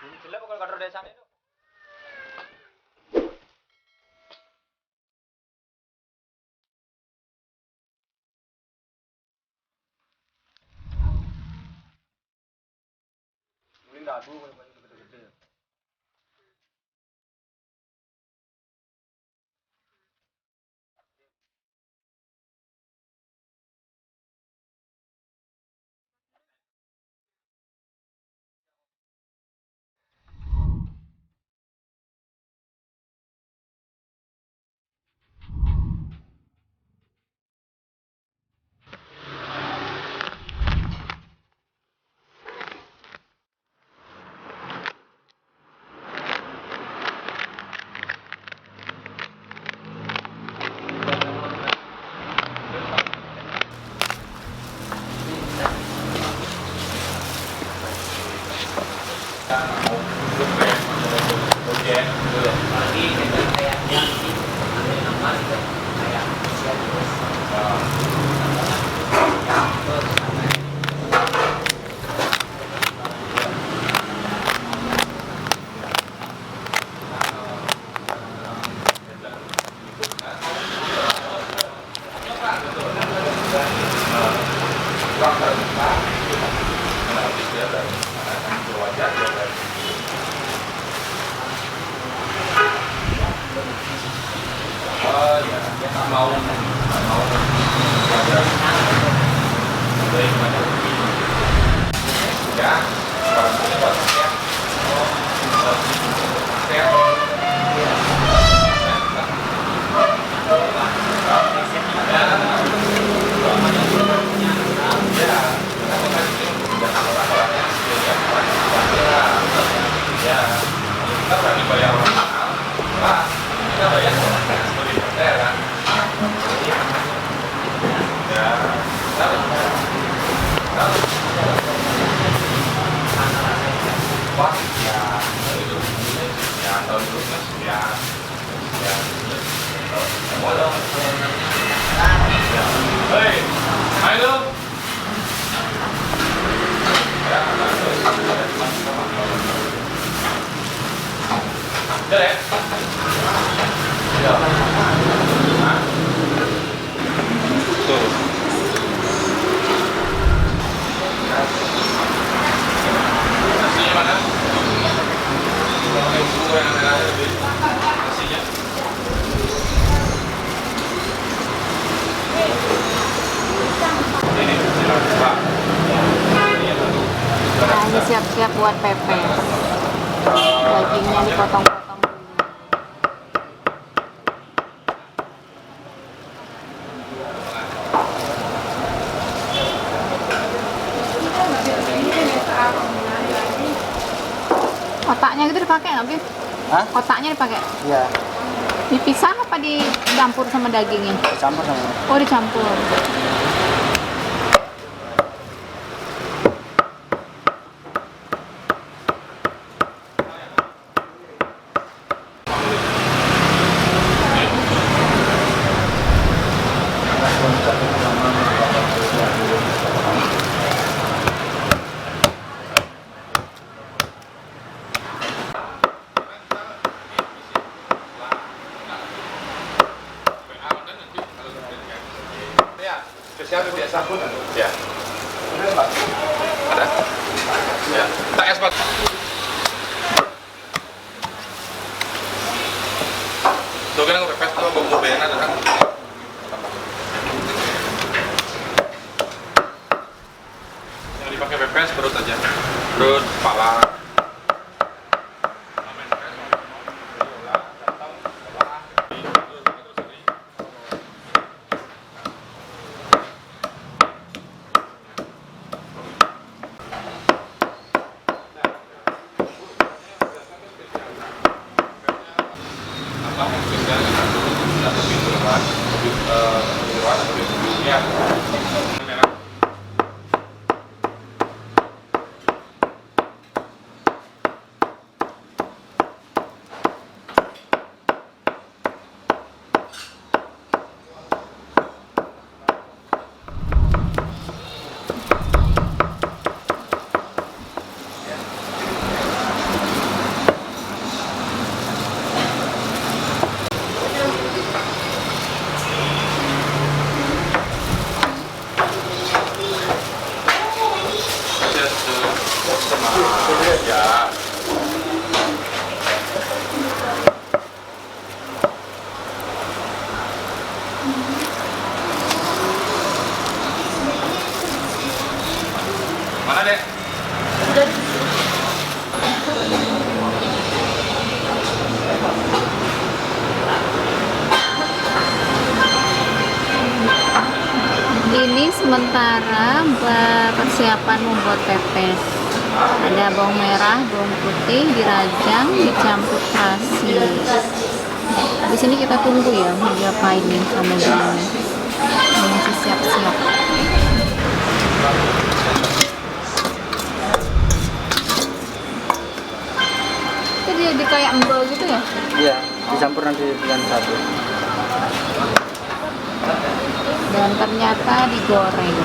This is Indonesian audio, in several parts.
Jelek pokoknya kadar desane itu. Mungkin dagu kalau gede-gede. Nah, ini siap-siap buat pepes. Dagingnya dipotong-potong dulu. Otaknya gitu dipakai nggak, Bib? Hah? Otaknya dipakai? Iya, Dipisah apa dicampur sama dagingnya? dicampur sama. Oh, dicampur. Spesial biasa sabun ya. Ada? Ya. Tak es Pak. Tuh kan aku pepes tuh bumbu bayangnya ada kan. Yang dipakai pepes perut aja. Perut, kepala. sementara persiapan membuat pepes. Ada bawang merah, bawang putih dirajang, dicampur terasi. Di sini kita tunggu ya, mau diapain nih sama dia. Masih siap-siap. Itu jadi kayak embel gitu ya? Iya, dicampur nanti dengan satu. Dan ternyata digoreng.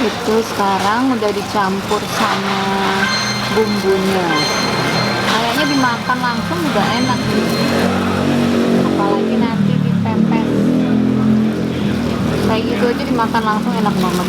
Itu sekarang udah dicampur sama bumbunya. Kayaknya dimakan langsung udah enak nih. Apalagi nanti dipepes. Kayak gitu aja dimakan langsung enak banget.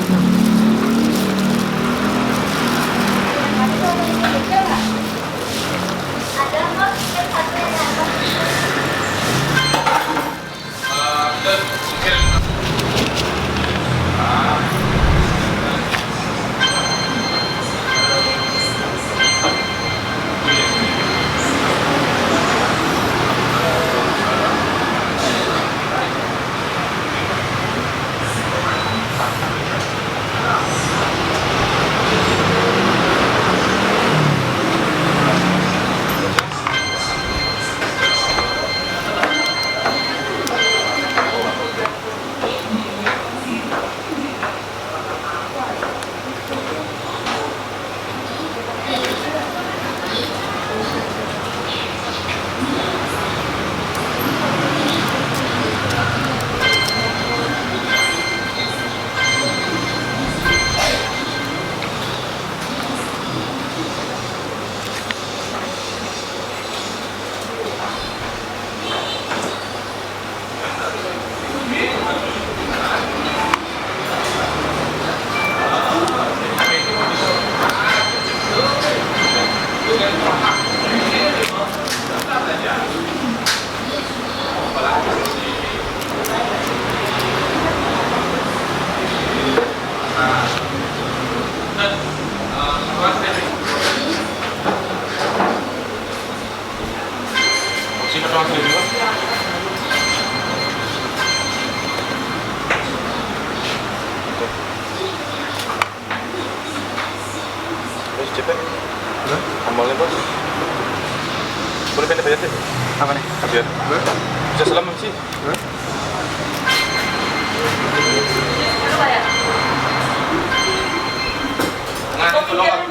Cepet. Ambalnya bos. Boleh pindah bayar deh. Apa nih? Biar. Bisa selamat sih. Nah, tolong